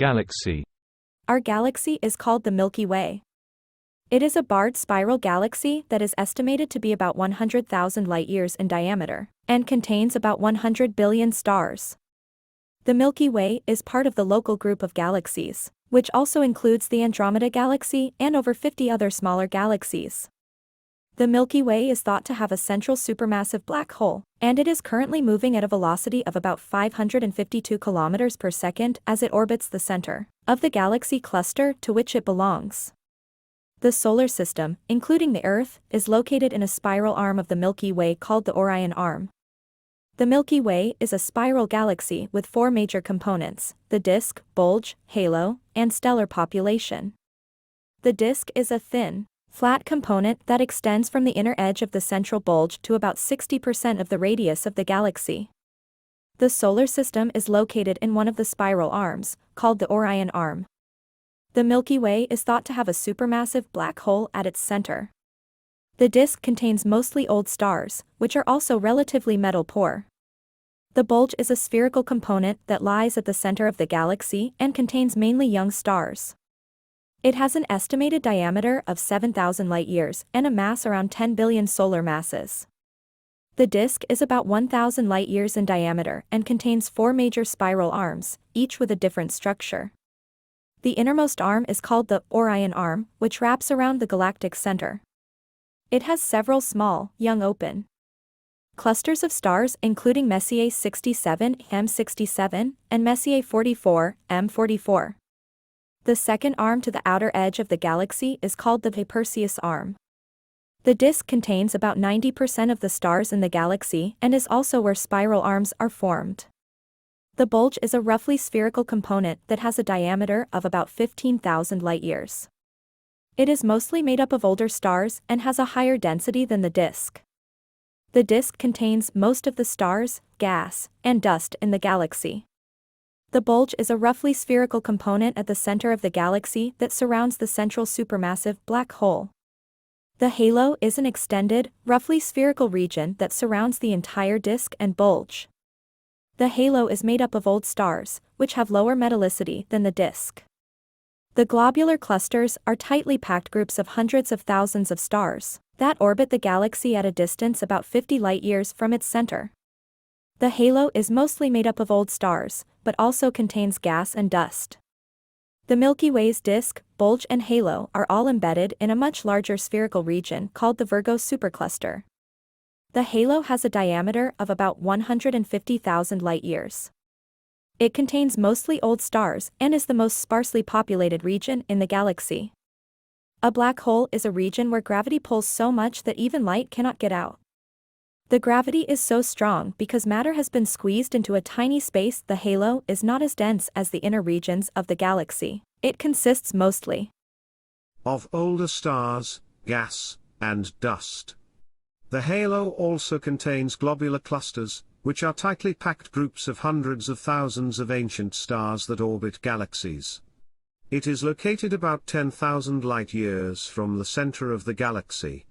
Galaxy. Our galaxy is called the Milky Way. It is a barred spiral galaxy that is estimated to be about 100,000 light-years in diameter, and contains about 100 billion stars. The Milky Way is part of the local group of galaxies, which also includes the Andromeda Galaxy and over 50 other smaller galaxies. The Milky Way is thought to have a central supermassive black hole, and it is currently moving at a velocity of about 552 kilometers per second as it orbits the center of the galaxy cluster to which it belongs. The solar system, including the Earth, is located in a spiral arm of the Milky Way called the Orion Arm. The Milky Way is a spiral galaxy with four major components: the disk, bulge, halo, and stellar population. The disk is a thin, flat component that extends from the inner edge of the central bulge to about 60% of the radius of the galaxy. The solar system is located in one of the spiral arms, called the Orion Arm. The Milky Way is thought to have a supermassive black hole at its center. The disk contains mostly old stars, which are also relatively metal-poor. The bulge is a spherical component that lies at the center of the galaxy and contains mainly young stars. It has an estimated diameter of 7,000 light-years and a mass around 10 billion solar masses. The disk is about 1,000 light-years in diameter and contains four major spiral arms, each with a different structure. The innermost arm is called the Orion Arm, which wraps around the galactic center. It has several small, young open clusters of stars including Messier 67 M67 and Messier 44 M44. The second arm to the outer edge of the galaxy is called the Perseus Arm. The disk contains about 90% of the stars in the galaxy and is also where spiral arms are formed. The bulge is a roughly spherical component that has a diameter of about 15,000 light-years. It is mostly made up of older stars and has a higher density than the disk. The disk contains most of the stars, gas, and dust in the galaxy. The bulge is a roughly spherical component at the center of the galaxy that surrounds the central supermassive black hole. The halo is an extended, roughly spherical region that surrounds the entire disk and bulge. The halo is made up of old stars, which have lower metallicity than the disk. The globular clusters are tightly packed groups of hundreds of thousands of stars that orbit the galaxy at a distance about 50 light-years from its center. The halo is mostly made up of old stars, but also contains gas and dust. The Milky Way's disk, bulge and halo are all embedded in a much larger spherical region called the Virgo supercluster. The halo has a diameter of about 150,000 light-years. It contains mostly old stars and is the most sparsely populated region in the galaxy. A black hole is a region where gravity pulls so much that even light cannot get out. The gravity is so strong because matter has been squeezed into a tiny space. The halo is not as dense as the inner regions of the galaxy. It consists mostly of older stars, gas, and dust. The halo also contains globular clusters, which are tightly packed groups of hundreds of thousands of ancient stars that orbit galaxies. It is located about 10,000 light-years from the center of the galaxy.